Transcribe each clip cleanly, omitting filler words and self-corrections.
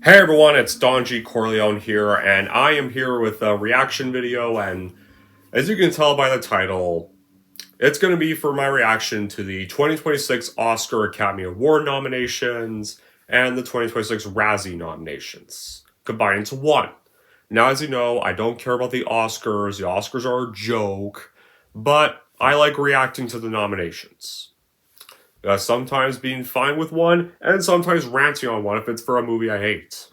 Hey everyone, it's Don G. Corleone here, and I am here with a reaction video. And as you can tell by the title, it's going to be for my reaction to the 2026 Oscar Academy Award nominations and the 2026 Razzie nominations, combined into one. Now, as you know, I don't care about the Oscars. The Oscars are a joke, but I like reacting to the nominations. Sometimes being fine with one, and sometimes ranting on one if it's for a movie I hate.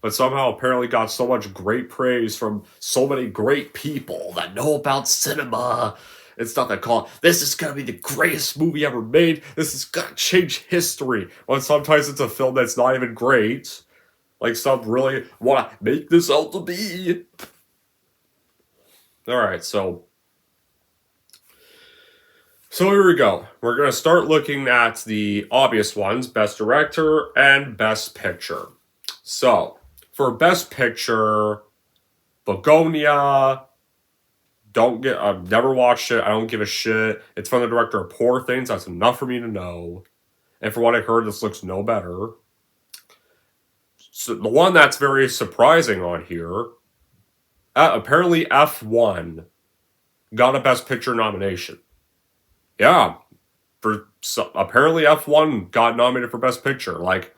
But somehow apparently got so much great praise from so many great people that know about cinema and stuff that call this is gonna be the greatest movie ever made. This is gonna change history. When sometimes it's a film that's not even great. Like some really wanna make this out to be. Alright, so here we go. We're gonna start looking at the obvious ones: Best Director and Best Picture. So, for Best Picture, Begonia. I've never watched it. I don't give a shit. It's from the director of Poor Things. That's enough for me to know. And for what I heard, this looks no better. So the one that's very surprising on here, apparently F1 got a Best Picture nomination. Yeah, apparently F1 got nominated for Best Picture. Like,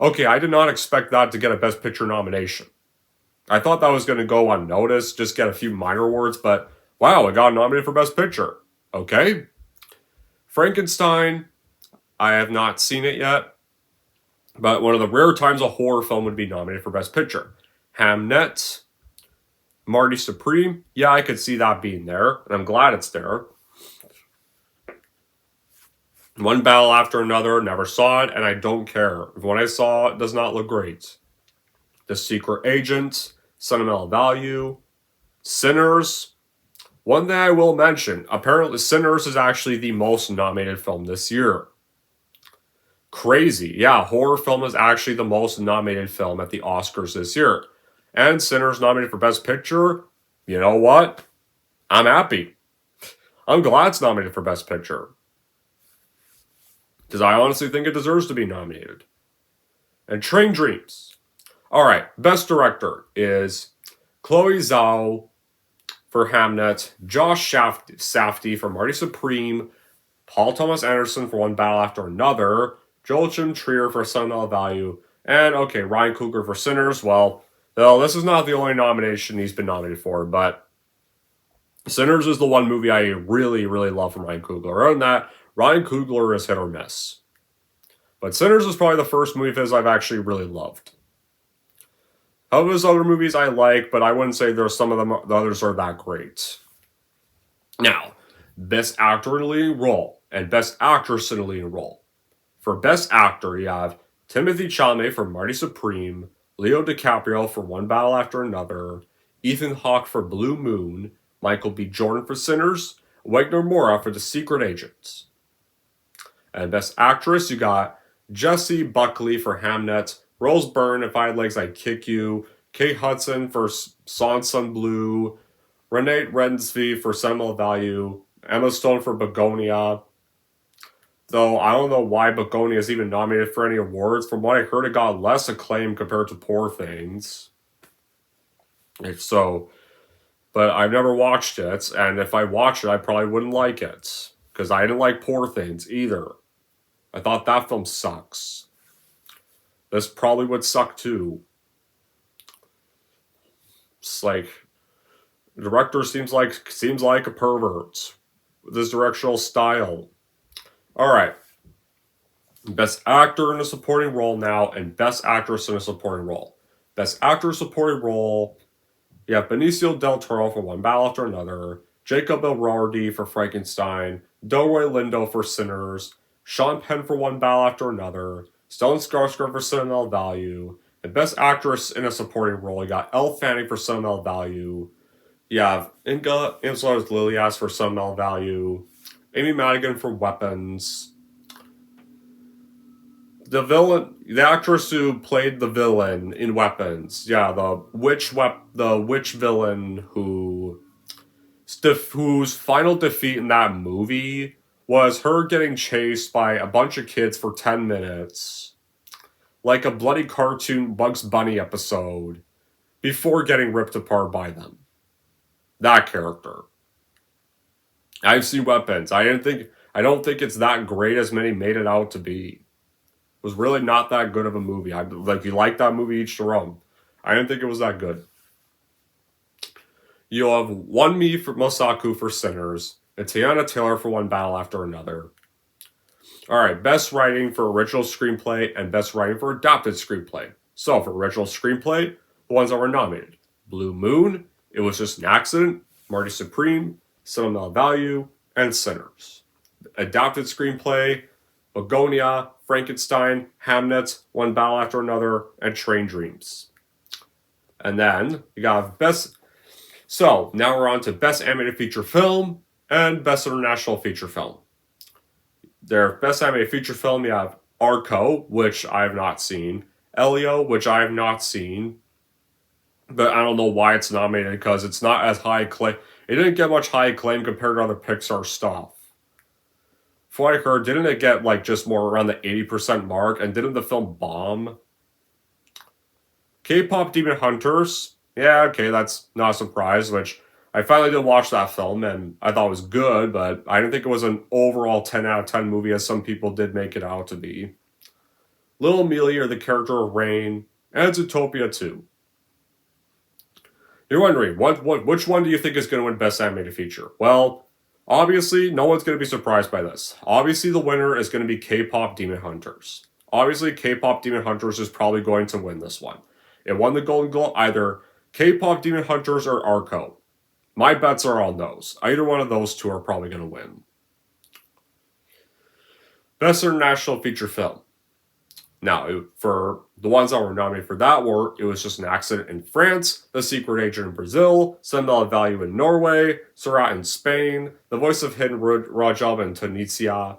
okay, I did not expect that to get a Best Picture nomination. I thought that was going to go unnoticed, just get a few minor awards, but wow, it got nominated for Best Picture. Okay. Frankenstein, I have not seen it yet, but one of the rare times a horror film would be nominated for Best Picture. Hamnet, Marty Supreme, yeah, I could see that being there, and I'm glad it's there. One Battle After Another, never saw it, and I don't care. When I saw it, does not look great. The Secret Agent, Sentimental Value, Sinners. One thing I will mention, apparently Sinners is actually the most nominated film this year. Crazy. Yeah, horror film is actually the most nominated film at the Oscars this year. And Sinners nominated for Best Picture. You know what? I'm happy. I'm glad it's nominated for Best Picture. Because I honestly think it deserves to be nominated. And Train Dreams. Alright, Best Director is Chloe Zhao for Hamnet, Josh Safdie for Marty Supreme, Paul Thomas Anderson for One Battle After Another, Joachim Trier for Sentimental Value, and okay, Ryan Coogler for Sinners. Well, this is not the only nomination he's been nominated for, but Sinners is the one movie I really, really love from Ryan Coogler. Other than that, Ryan Coogler is hit or miss. But Sinners is probably the first movie of his I've actually really loved. Of his other movies I like, but I wouldn't say there's some of them, the others are that great. Now, Best Actor in a Leading Role and Best Actress in a Leading Role. For Best Actor, you have Timothée Chalamet for Marty Supreme, Leo DiCaprio for One Battle After Another, Ethan Hawke for Blue Moon, Michael B. Jordan for Sinners, Wagner Moura for The Secret Agents. And Best Actress, you got Jessie Buckley for Hamnet, Rose Byrne, If I Had Legs I'd Kick You, Kate Hudson for Sansa Blue, Renee Redzepi for Sentimental Value, Emma Stone for Begonia. Though I don't know why Begonia is even nominated for any awards. From what I heard, it got less acclaim compared to Poor Things. But I've never watched it, and if I watched it, I probably wouldn't like it. Because I didn't like Poor Things either. I thought that film sucks. This probably would suck too. It's like the director seems like a pervert with his directional style. All right, Best Actor in a Supporting Role now, and Best Actress in a Supporting Role. Best Actor Supporting Role. You have Benicio del Toro for One Battle After Another, Jacob Elordi for Frankenstein, Delroy Lindo for Sinners, Sean Penn for One Battle After Another, Stellan Skarsgård for Sentimental Value, and Best Actress in a Supporting Role, you got Elle Fanning for Sentimental Value, you have Inga Gonzalez-Lilias for Sentimental Value, Amy Madigan for Weapons, the actress who played the villain in Weapons, yeah, the witch villain whose final defeat in that movie was her getting chased by a bunch of kids for 10 minutes. like a bloody cartoon Bugs Bunny episode before getting ripped apart by them. That character. I've seen Weapons. I don't think it's that great as many made it out to be. It was really not that good of a movie. You like that movie, each their own. I didn't think it was that good. You'll have One Me for Mosaku for Sinners, and Tiana Taylor for One Battle After Another. Alright, best writing for original screenplay and best writing for adapted screenplay. So, for original screenplay, the ones that were nominated: Blue Moon, It Was Just an Accident, Marty Supreme, Sentimental Value, and Sinners. Adapted screenplay: Begonia, Frankenstein, Hamnet, One Battle After Another, and Train Dreams. And then, you got best... So, now we're on to best animated feature film and best international feature film. Their best animated feature film, you have Arco, which I have not seen, Elio, which I have not seen, but I don't know why it's nominated, because it's not as high acclaim. It didn't get much high acclaim compared to other Pixar stuff. For what I heard, didn't it get just more around the 80% mark, and didn't the film bomb? K-Pop Demon Hunters, yeah, okay, that's not a surprise, which I finally did watch that film, and I thought it was good, but I didn't think it was an overall 10 out of 10 movie, as some people did make it out to be. Little Amelia, the character of Rain, and Zootopia 2. You're wondering, which one do you think is going to win Best Animated Feature? Well, obviously, no one's going to be surprised by this. Obviously, the winner is going to be K-Pop Demon Hunters. Obviously, K-Pop Demon Hunters is probably going to win this one. It won the Golden Globe, either K-Pop Demon Hunters or Arco. My bets are on those. Either one of those two are probably going to win. Best International Feature Film. Now, for the ones that were nominated for that It Was Just an Accident in France, The Secret Agent in Brazil, Sentimental Value in Norway, Surat in Spain, The Voice of Hidden Rajab in Tunisia.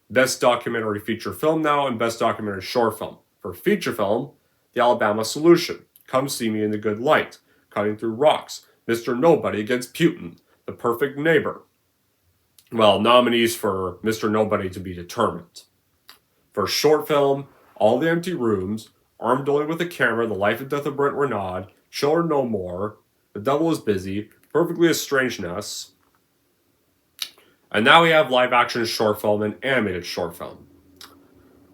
Best Documentary Feature Film now, and Best Documentary Short Film. For feature film, The Alabama Solution, Come See Me in the Good Light, Cutting Through Rocks, Mr. Nobody Against Putin, The Perfect Neighbor. Well, nominees for Mr. Nobody to be determined. For short film, All the Empty Rooms, Armed Only with a Camera, The Life and Death of Brent Renaud, Children No More, The Devil is Busy, Perfectly Estrangedness. And now we have live action short film and animated short film.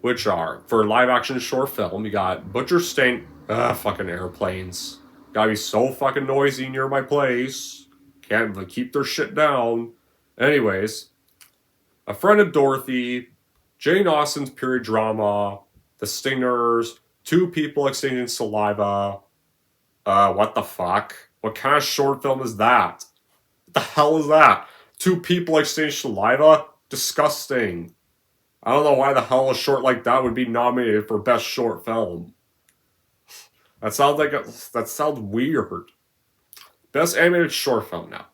Which are, for live action short film, you got Butcher Stain... fucking airplanes. Gotta be so fucking noisy near my place. Can't keep their shit down. Anyways, A Friend of Dorothy, Jane Austen's period drama, The Stingers, Two People Exchanging Saliva. What the fuck? What kind of short film is that? What the hell is that? Two People Exchanging Saliva? Disgusting. I don't know why the hell a short like that would be nominated for Best Short Film. That sounds weird. Best Animated Short Film now.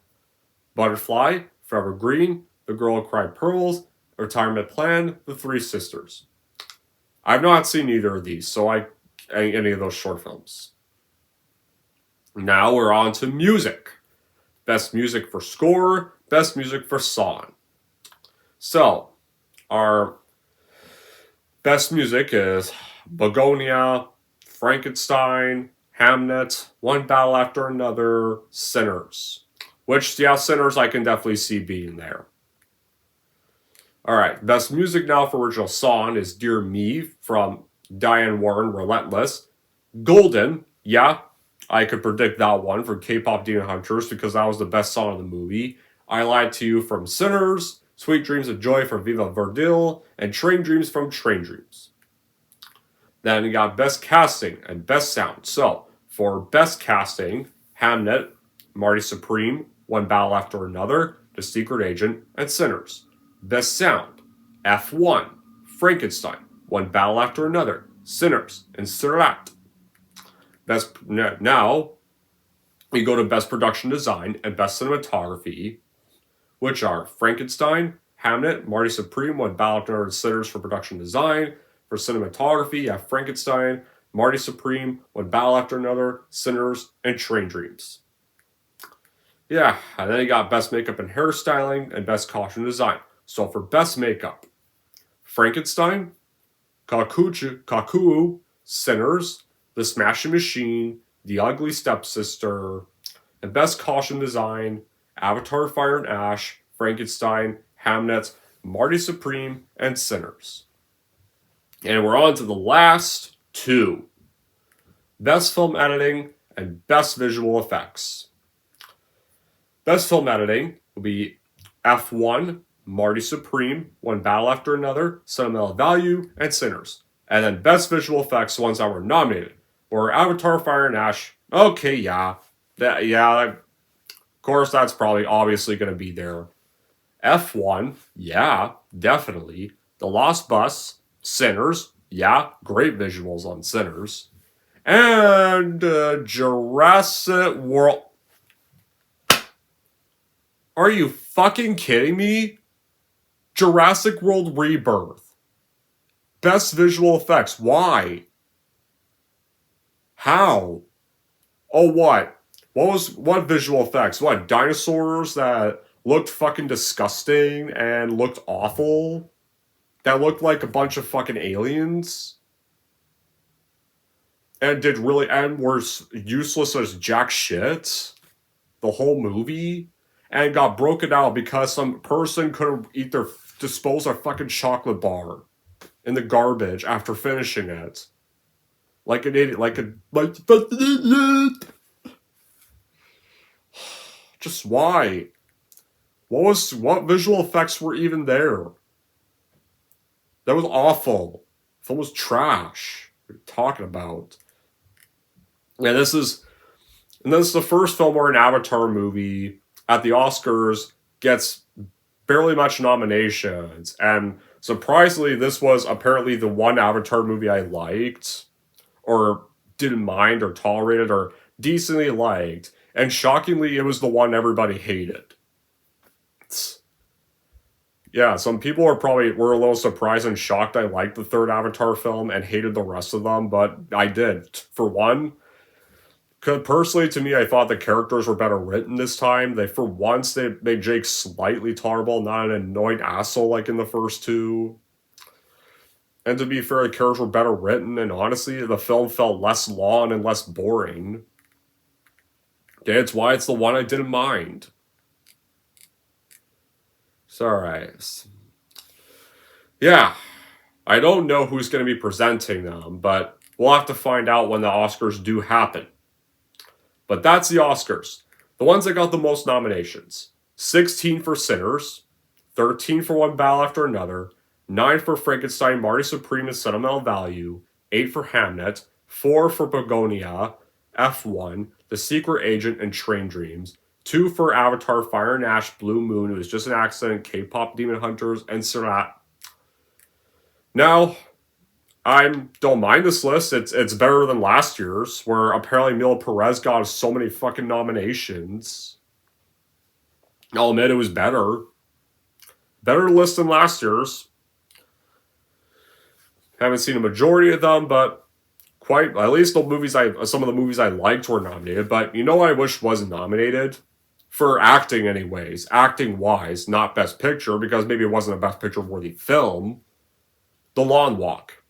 Butterfly, Forever Green, The Girl Who Cried Pearls, Retirement Plan, The Three Sisters. I've not seen either of these, any of those short films. Now we're on to music. Best Music for Score, Best Music for Song. So, our best music is Begonia, Frankenstein, Hamnet, One Battle After Another, Sinners. Which, yeah, Sinners I can definitely see being there. Alright, best music now for original song is Dear Me from Diane Warren, Relentless. Golden, yeah, I could predict that one for K-Pop Demon Hunters because that was the best song of the movie. I Lied to You from Sinners, Sweet Dreams of Joy from Viva Verdil, and Train Dreams from Train Dreams. Then you got Best Casting and Best Sound. So, for Best Casting, Hamnet, Marty Supreme, One Battle After Another, The Secret Agent, and Sinners. Best Sound, F1, Frankenstein, One Battle After Another, Sinners, and Surat. Now, we go to Best Production Design and Best Cinematography, which are Frankenstein, Hamnet, Marty Supreme, One Battle After Another, Sinners for Production Design. For cinematography, you have Frankenstein, Marty Supreme, One Battle After Another, Sinners, and Train Dreams. Yeah, and then you got Best Makeup and Hairstyling and Best Costume Design. So for Best Makeup, Frankenstein, Kaku, Sinners, The Smashing Machine, The Ugly Stepsister, and Best Costume Design, Avatar Fire and Ash, Frankenstein, Hamnet, Marty Supreme, and Sinners. And we're on to the last two. Best Film Editing and Best Visual Effects. Best Film Editing will be F1, Marty Supreme, One Battle After Another, Sentimental Value, and Sinners. And then Best Visual Effects, the ones that were nominated, were Avatar Fire and Ash. Okay, yeah. Of course, that's probably obviously going to be there. F1, yeah, definitely. The Lost Bus, Sinners, yeah, great visuals on Sinners. And Jurassic World. Are you fucking kidding me? Jurassic World Rebirth. Best visual effects. Why? How? Oh, what? What visual effects? What, dinosaurs that looked fucking disgusting and looked awful? That looked like a bunch of fucking aliens? And were useless as jack shit? The whole movie? And got broken out because some person couldn't dispose a fucking chocolate bar in the garbage after finishing it. Like an idiot, just why? What visual effects were even there? That was awful. The film was trash. What are you talking about? Yeah, this is the first film where an Avatar movie at the Oscars gets barely much nominations. And surprisingly, this was apparently the one Avatar movie I liked, or didn't mind, or tolerated, or decently liked. And shockingly, it was the one everybody hated. Yeah, some people were a little surprised and shocked I liked the third Avatar film and hated the rest of them, but I did. For one, because personally, to me, I thought the characters were better written this time. For once, they made Jake slightly tolerable, not an annoying asshole like in the first two. And to be fair, the characters were better written, and honestly, the film felt less long and less boring. Okay, it's why it's the one I didn't mind. It's alright. Yeah, I don't know who's going to be presenting them, but we'll have to find out when the Oscars do happen. But that's the Oscars. The ones that got the most nominations. 16 for Sinners, 13 for One Battle After Another, 9 for Frankenstein, Marty Supreme and Sentimental Value, 8 for Hamnet, 4 for Begonia, F1, The Secret Agent, and Train Dreams, 2 for Avatar, Fire and Ash, Blue Moon, It Was Just an Accident, K-Pop Demon Hunters, and Surat. Now, I don't mind this list. It's better than last year's, where apparently Mila Perez got so many fucking nominations. I'll admit it was better. Better list than last year's. Haven't seen a majority of them, but at least some of the movies I liked were nominated. But you know what I wish wasn't nominated? For acting anyways. Acting-wise, not Best Picture, because maybe it wasn't a Best Picture-worthy film. The Lawn Walk.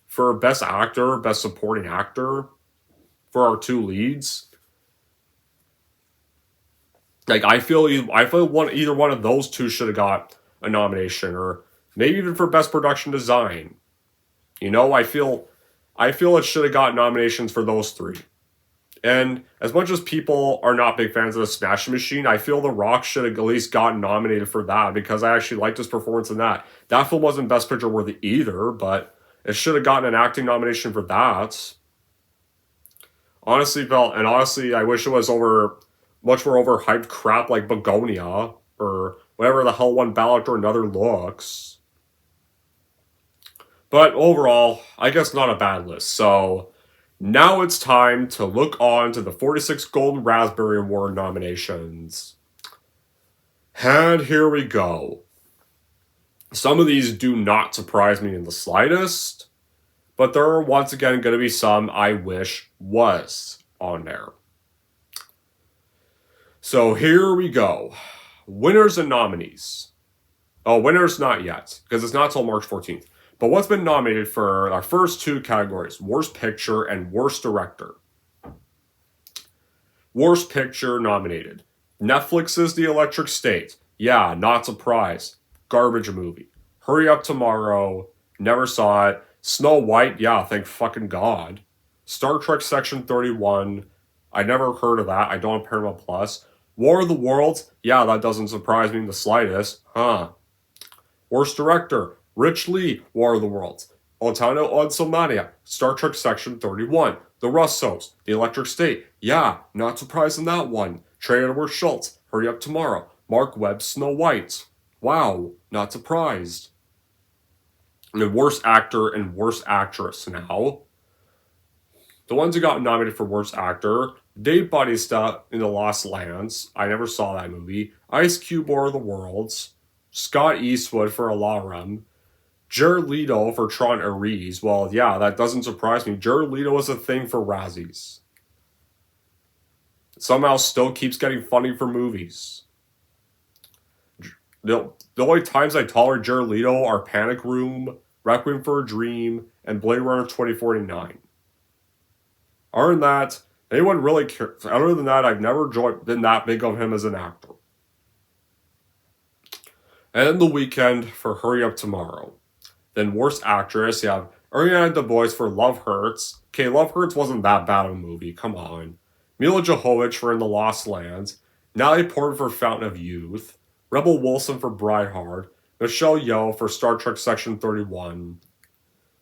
For Best Actor, Best Supporting Actor, for our two leads. Like, I feel either one of those two should have got a nomination, or maybe even for Best Production Design. You know, I feel it should have got nominations for those three. And as much as people are not big fans of The Smashing Machine, I feel The Rock should have at least gotten nominated for that, because I actually liked his performance in that. That film wasn't Best Picture worthy either, but it should have gotten an acting nomination for that. Honestly, I wish it was much more overhyped crap like Begonia, or whatever the hell One Battle After Another looks. But overall, I guess not a bad list. So now it's time to look on to the 46 Golden Raspberry Award nominations. And here we go. Some of these do not surprise me in the slightest, but there are once again going to be some I wish was on there. So here we go. Winners and nominees. Oh, winners not yet, because it's not till March 14th. But what's been nominated for our first two categories, Worst Picture and Worst Director? Worst Picture nominated. Netflix's The Electric State. Yeah, not surprised. Garbage movie. Hurry Up Tomorrow. Never saw it. Snow White. Yeah, thank fucking God. Star Trek Section 31. I never heard of that. I don't have Paramount Plus. War of the Worlds. Yeah, that doesn't surprise me in the slightest. Huh. Worst Director. Rich Lee. War of the Worlds. Otano Odsomania. Star Trek Section 31. The Russos. The Electric State. Yeah, not surprised in that one. Trey Edward Schultz. Hurry Up Tomorrow. Mark Webb. Snow White. Wow, not surprised. And the Worst Actor and Worst Actress now. The ones who got nominated for Worst Actor, Dave Bautista in The Lost Lands. I never saw that movie. Ice Cube, War of the Worlds. Scott Eastwood for Alarum. Jared Leto for Tron Ares. Well, yeah, that doesn't surprise me. Jared Leto was a thing for Razzies. Somehow still keeps getting funding for movies. The only times I tolerate Jared Leto are Panic Room, Requiem for a Dream, and Blade Runner 2049. Other than that, anyone really cares? Other than that, I've never been that big of him as an actor. And then The Weeknd for Hurry Up Tomorrow. Then Worst Actress, you have Ariana DeBose for Love Hurts. Okay, Love Hurts wasn't that bad of a movie, come on. Mila Jovovich for In the Lost Lands. Natalie Portman for Fountain of Youth. Rebel Wilson for Brideheart. Michelle Yeoh for Star Trek Section 31.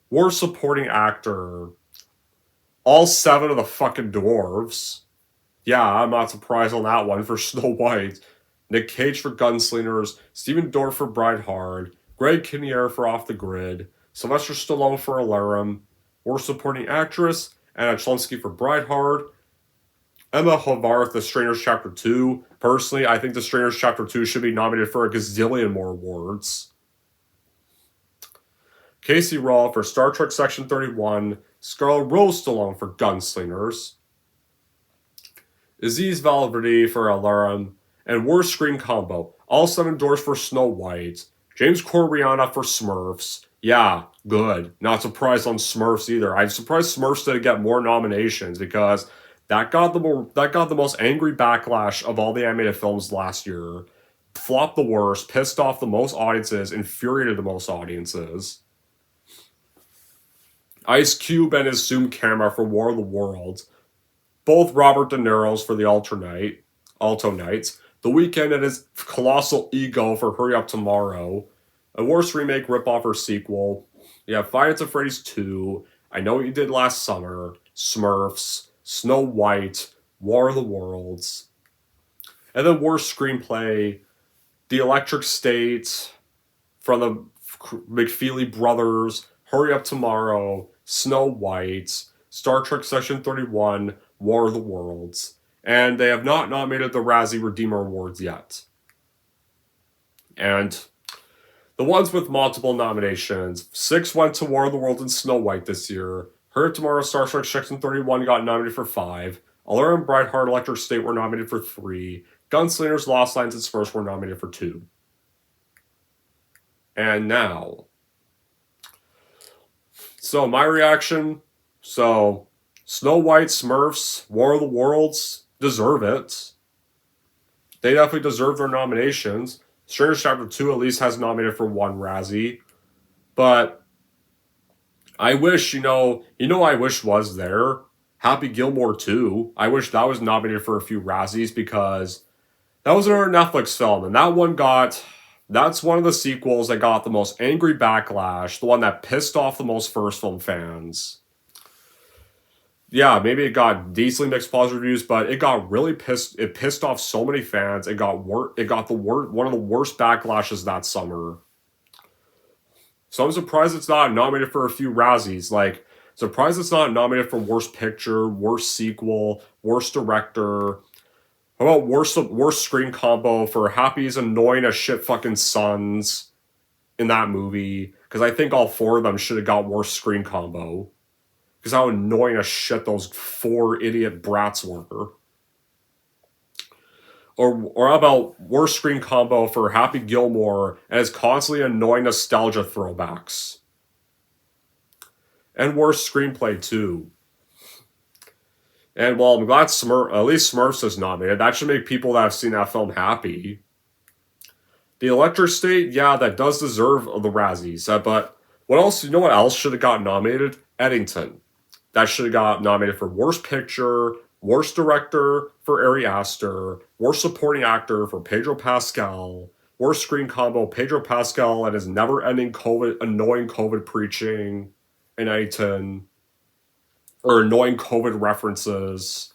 Worst Supporting Actor. All 7 of the fucking dwarves. Yeah, I'm not surprised on that one for Snow White. Nick Cage for Gunslingers. Stephen Dorff for Brideheart. Greg Kinnear for Off the Grid. Sylvester Stallone for Alarum. Worst Supporting Actress. Anna Chlumsky for Brideheart. Emma Hovarth, The Strangers Chapter 2. Personally, I think The Strangers Chapter 2 should be nominated for a gazillion more awards. Casey Raw for Star Trek Section 31. Scarlett Rose Stallone for Gunslingers. Aziz Valverde for Alarum. And Worst Screen Combo. All 7 doors for Snow White. James Corleone for Smurfs. Yeah, good. Not surprised on Smurfs either. I'm surprised Smurfs didn't get more nominations because that got the most angry backlash of all the animated films last year. Flopped the worst, pissed off the most audiences, infuriated the most audiences. Ice Cube and his Zoom camera for War of the Worlds. Both Robert De Niro's for the Alto Knights. The Weeknd and his colossal ego for Hurry Up Tomorrow. A worst remake, ripoff, or sequel. You have Five Nights at Freddy's 2. I Know What You Did Last Summer. Smurfs. Snow White. War of the Worlds. And then worst screenplay. The Electric State. From the McFeely Brothers. Hurry Up Tomorrow. Snow White. Star Trek Section 31. War of the Worlds. And they have not nominated the Razzie Redeemer Awards yet. And the ones with multiple nominations, 6 went to War of the Worlds and Snow White this year. Hurry Up Tomorrow, Star Trek Section 31 got nominated for 5. Alarum, Brideheart, Electric State were nominated for 3. Gunslingers, Lost Lands, and Smurfs were nominated for 2. And now, so my reaction, Snow White, Smurfs, War of the Worlds deserve it. They definitely deserve their nominations. Strangers Chapter 2 at least has nominated for 1 Razzie. But I wish, I wish was there. Happy Gilmore 2. I wish that was nominated for a few Razzies because that was another Netflix film. And that's one of the sequels that got the most angry backlash. The one that pissed off the most first film fans. Yeah, maybe it got decently mixed positive reviews, but it got really pissed. It pissed off so many fans. It got one of the worst backlashes that summer. So I'm surprised it's not nominated for a few Razzies. Surprised it's not nominated for Worst Picture, Worst Sequel, Worst Director. How about worst screen combo for Happy's annoying as shit fucking sons in that movie? Because I think all 4 of them should have got worst screen combo. Because how annoying as shit those 4 idiot brats were. Or how about worst screen combo for Happy Gilmore and his constantly annoying nostalgia throwbacks? And worst screenplay, too. And, well, I'm glad at least Smurfs is nominated. That should make people that have seen that film happy. The Electric State, yeah, that does deserve the Razzies. But what else? You know what else should have got nominated? Eddington. That should have got nominated for Worst Picture, Worst Director for Ari Aster, Worst Supporting Actor for Pedro Pascal, Worst Screen Combo, Pedro Pascal and his never-ending annoying COVID preaching in Eddington, or annoying COVID references.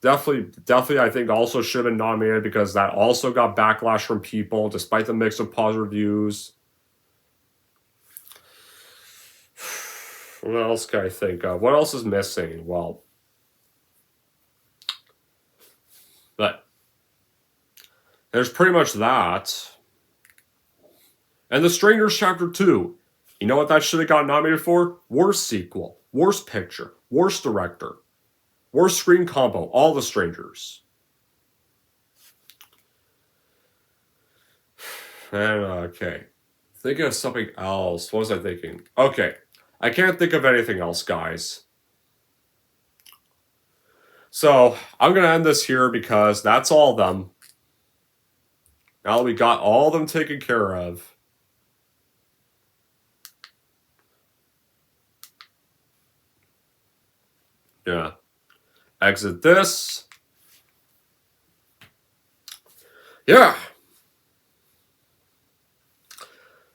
Definitely, I think also should have been nominated because that also got backlash from people, despite the mix of positive reviews. What else can I think of? What else is missing? Well, but there's pretty much that. And The Strangers Chapter 2. You know what that should have got nominated for? Worst Sequel, Worst Picture, Worst Director, Worst Screen Combo, all The Strangers. And, okay. Thinking of something else. What was I thinking? Okay. I can't think of anything else, guys. So, I'm going to end this here because that's all of them. Now that we got all of them taken care of. Yeah. Exit this. Yeah.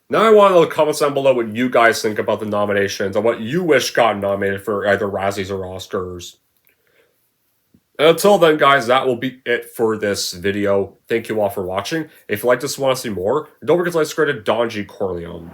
Now I want to know the comments down below what you guys think about the nominations and what you wish got nominated for either Razzies or Oscars. And until then, guys, that will be it for this video. Thank you all for watching. If you like this and want to see more, don't forget to like, subscribe to Don G. Corleone.